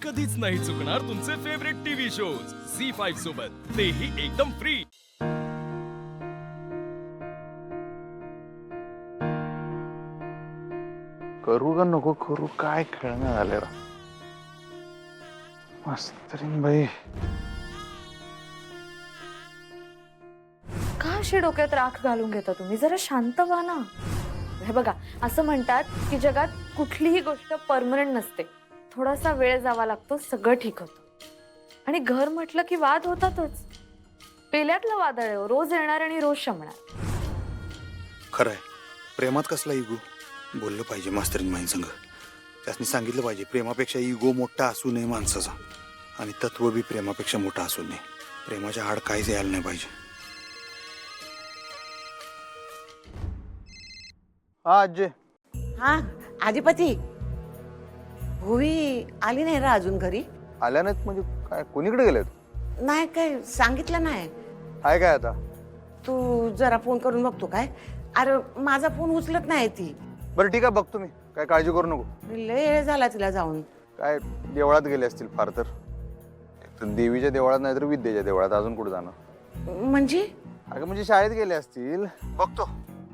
कधीच नाही चुकणार तुमचे फेवरेट टीव्ही शोज झी5 सोबत, तेही एकदम फ्री। करू का नको करू, काय खेळणं झालं रा मास्तरीन बाई। का अशी डोक्यात राख घालून घेता तुम्ही? जरा शांत व्हा ना। हे बघा, असं म्हणतात की जगात कुठलीही गोष्ट परमनंट नसते, थोडासा वेळ जावा लागतो, सगळं ठीक होतं। आणि घर म्हटलं की वाद होतातच, पेल्यातलं वादळ आहे, रोज येणार आणि रोज शमणार। खरंय, प्रेमात कसला इगो बोललं पाहिजे मास्तरीन माईन संग। त्यासनी सांगितलं पाहिजे प्रेमापेक्षा इगो मोठा असू नये माणसाचा, आणि तत्व बी प्रेमापेक्षा मोठा असू नये। प्रेमाच्या आड काहीच यायला नाही पाहिजे। हा आजी। हा आदिपती, भुवी आली नाही रा अजून घरी? आल्या नाहीत म्हणजे काय, कोणीकडे गेलेत? नाही, काय सांगितलं नाही? आहे काय आता? तू जरा फोन करून बघतो काय? अरे माझा फोन उचलत नाही ती। बरं ठीक आहे, बघतो मी, काय काळजी करू नको। लय वेळ झाला तिला जाऊन। काय देवळात गेले असतील फार तर, देवीच्या देवळात नाही तर विद्येच्या देवळात, अजून कुठे जाणार? म्हणजे? अगं म्हणजे शाळेत गेले असतील, बघतो,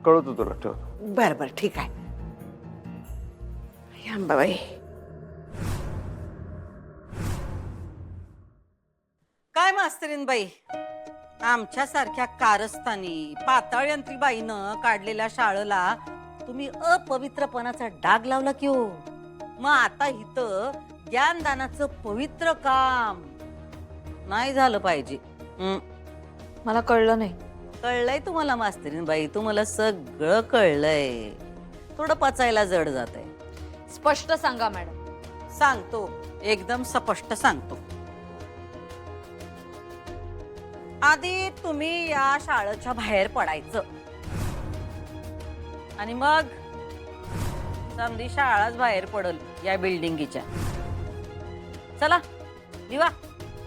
कळवतो तुला, ठेवतो। बर बर ठीक आहे। अंबाबाई, काय मास्तरीन बाई, आमच्या सारख्या कारस्थानी पाताळ यंत्री बाईनं काढलेल्या शाळेला तुम्ही अपवित्रपणाचा डाग लावला की हो? मग आता इथं ज्ञानदानाचं पवित्र काम नाही झालं पाहिजे। मला कळलं नाही। कळलंय तुम्हाला मास्तरीन बाई, तुम्हाला सगळं कळलंय, थोडं पचायला जड जात आहे। स्पष्ट सांगा मॅडम। सांगतो, एकदम स्पष्ट सांगतो। आधी तुम्ही या शाळेच्या बाहेर पडायचं, आणि मग समधी शाळाच बाहेर पडल या बिल्डिंगीच्या। चला लिवा,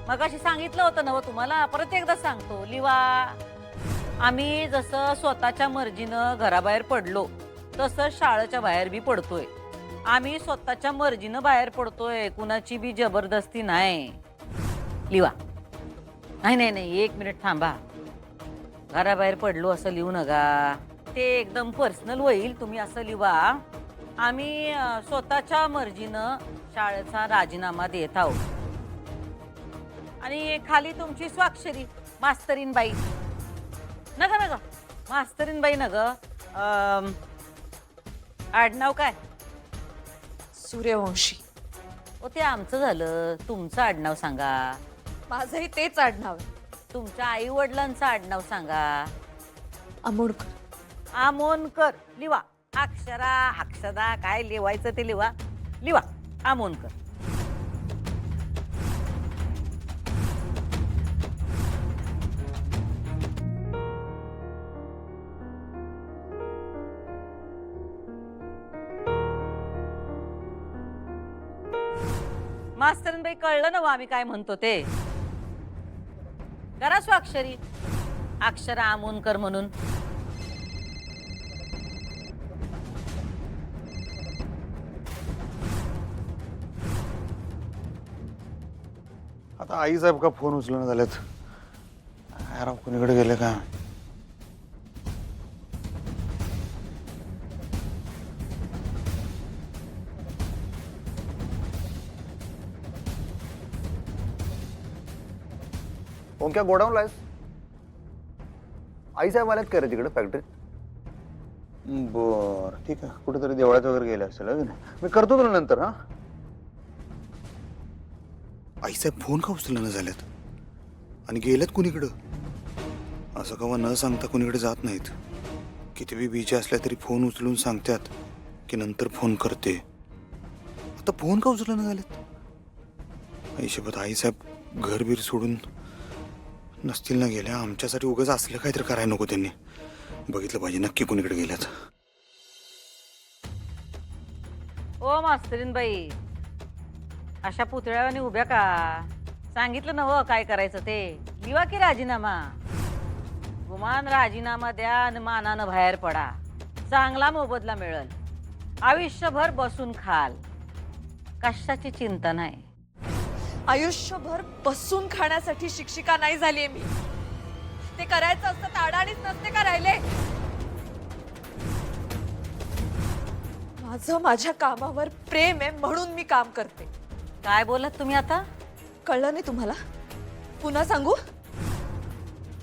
मगाशी सांगितलं होतं ना तुम्हाला, परत एकदा सांगतो, लिवा। आम्ही जसं स्वतःच्या मर्जीनं घराबाहेर पडलो, तसं शाळेच्या बाहेर बी पडतोय। आम्ही स्वतःच्या मर्जीनं बाहेर पडतोय, कुणाची बी जबरदस्ती नाही। लिवा। नाही नाही नाही, एक मिनिट थांबा, घराबाहेर पडलो असं लिहू नका, ते एकदम पर्सनल होईल। तुम्ही असं लिहा, आम्ही स्वतःच्या मर्जीनं शाळेचा राजीनामा देत आहोत, आणि खाली तुमची स्वाक्षरी, मास्तरीन बाई। नका नका, मास्तरीन बाई नग, आडनाव काय? सूर्यवंशी। ओ ते आमचं झालं, तुमचं आडनाव सांगा। माझंही तेच आडनाव आहे। तुमच्या आई वडिलांचं आडनाव सांगा। अमोणकर। आमोणकर लिवा, अक्षरा अक्षदा काय लिवायचं ते लिवा, लिवा आमोणकर। मास्तरीन बाई, कळलं ना आम्ही काय म्हणतो ते? करा स्वाक्षरी, अक्षरा आमोणकर म्हणून। आता आई साहेब का फोन उचलणं झालेत, राव कोणीकडे गेले का? ओंक्या गोडाऊनला आहेस? आई साहेब आल्यात का रे तिकडे फॅक्टरीत? बर ठीक आहे, कुठेतरी देवळात वगैरे गेले असेल, मी करतो तुला नंतर। हा आई साहेब फोन का उचलणं झाल्यात, आणि गेलेत कुणीकडं? असं कवा न सांगता कुणीकडे जात नाहीत, किती बी बिजी असल्या तरी फोन उचलून सांगतात की नंतर फोन करते। आता फोन का उचलणं झालेत? आईशपथ, आई साहेब घर बीर सोडून नसतील ना गेल्या, आमच्यासाठी उगाच असलं काहीतरी करायला नको त्यांनी। बघितलं पाहिजे नक्की कुणीकडे गेल्यात। ओ मास्तरीन बाई, अशा पुतळ्यावानी उभ्या का? सांगितलं ना हो काय करायचं ते, लिवा की राजीनामा। गुमान राजीनामा द्या आणि मानानं बाहेर पडा, चांगला मोबदला मिळेल। आयुष्यभर बसून खाल, कशाची चिंता नाही। आयुष्यभर बसून खाण्यासाठी शिक्षिका नाही झालीये मी. ते करायचं असतं तर अडाणीच नसते का राहिले. माझं माझ्या कामावर प्रेम आहे म्हणून मी काम करते. काय बोलत तुम्ही आता? कळलं नाही तुम्हाला? पुन्हा सांगू?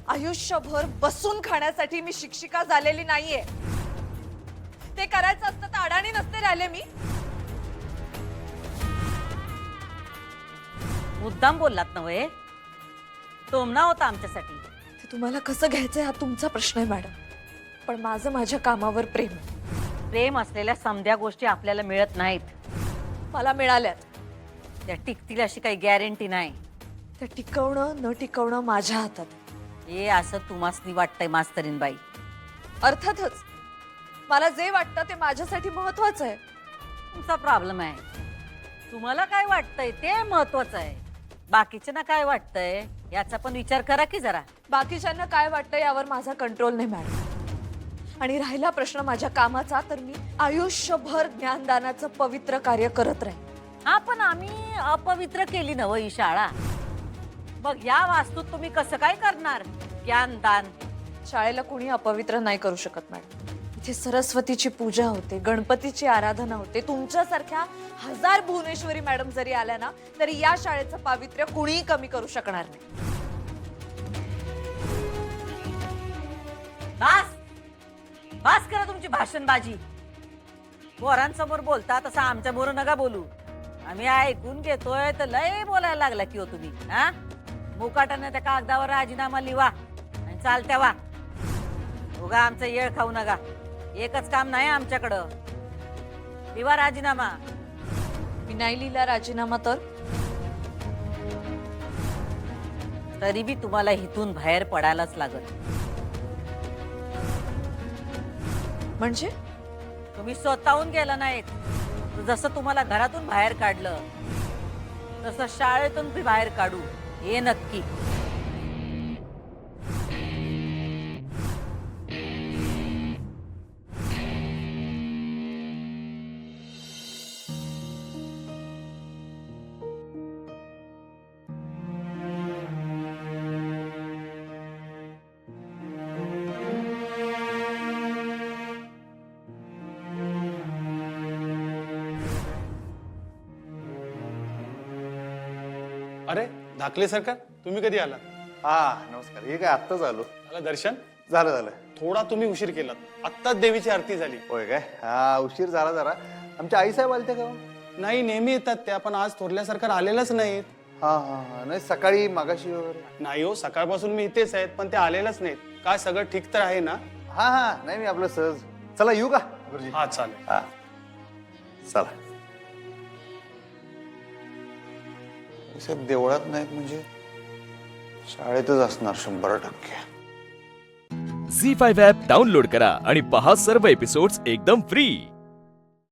आयुष्यभर बसून खाण्यासाठी मी शिक्षिका झालेली नाहीये. ते करायचं असतं तर अडाणी नसते राहिले मी. मुद्दाम बोललात नव्हे. टोमणा होता आमच्यासाठी. ते तुम्हाला कसं घ्यायचंय हा तुमचा प्रश्न आहे मॅडम, पण माझं माझ्या कामावर प्रेम आहे. प्रेम असलेल्या समध्या गोष्टी आपल्याला मिळत नाहीत. मला मिळाल्यात. त्या टिकतील अशी काही गॅरंटी नाही. ते टिकवणं न टिकवणं माझ्या हातात आहे. हे असं तुम्हासनी वाटतंय मास्तरीन बाई. अर्थातच मला जे वाटतं ते माझ्यासाठी महत्वाचं आहे. तुमचा प्रॉब्लेम आहे. तुम्हाला काय वाटतंय ते महत्वाचं आहे. बाकीच्यांना काय वाटतंय याचा पण विचार करा की जरा. बाकीच्यांना काय वाटतं यावर माझा कंट्रोल नाही मॅडम. आणि राहिला प्रश्न माझ्या कामाचा, तर मी आयुष्यभर ज्ञानदानाचं पवित्र कार्य करत राहीन. हा, पण आम्ही अपवित्र केली नव ही शाळा. मग या वास्तूत तुम्ही कसं काय करणार ज्ञानदान? शाळेला कुणी अपवित्र नाही करू शकत मॅडम. इथे सरस्वतीची पूजा होते, गणपतीची आराधना होते. तुमच्यासारख्या 1000 भुवनेश्वरी मॅडम जरी आल्या ना तरी या शाळेचं पावित्र्य कुणीही कमी करू शकणार नाही. बास बास करा तुमची भाषणबाजी. पोरांसमोर बोलता तसं आमच्या समोर नका बोलू. आम्ही ऐकून घेतोय तर लय बोलायला लागला की हो तुम्ही. हा, मुकाटाने त्या कागदावर राजीनामा लिवा आणि चालत्या वा. उगा आमचा येळ खाऊ नका. एकच काम नाही आमच्याकडं. लिवा राजीनामा. मी नाही लिहिला राजीनामा तर तरी बी तुम्हाला इथून बाहेर पडायलाच लागत. म्हणजे तुम्ही स्वतःहून गेला नाहीत. जसं तुम्हाला घरातून बाहेर काढलं तसं शाळेतून बी बाहेर काढू हे नक्की. अरे धाकले सरकार, तुम्ही कधी आलात? हा नमस्कार. हे काय आत्ताच आलो. मला दर्शन झालं झालं. थोडा तुम्ही उशीर केलात. आत्ताच देवीची आरती झाली. होय काय? हा उशीर झाला जरा. आमच्या आईसाहेब आलत्या का? नाही, नेहमी येतात त्या, पण आज थोरल्या सरकार आलेलाच नाहीत. हा हा हा. नाही सकाळी मागाशी वगैरे. नाही हो, सकाळपासून मी इथेच आहेत पण ते आलेलाच नाहीत. काय सगळं ठीक तर आहे ना? हा हा. नाही मी आपलं सहज. चला येऊ का गुरुजी? हा चालेल. हा चला. साहेब देवळात नाहीत म्हणजे शाळेतच असणार 100%. झी 5 ॲप डाउनलोड करा आणि पहा सर्व एपिसोड्स एकदम फ्री.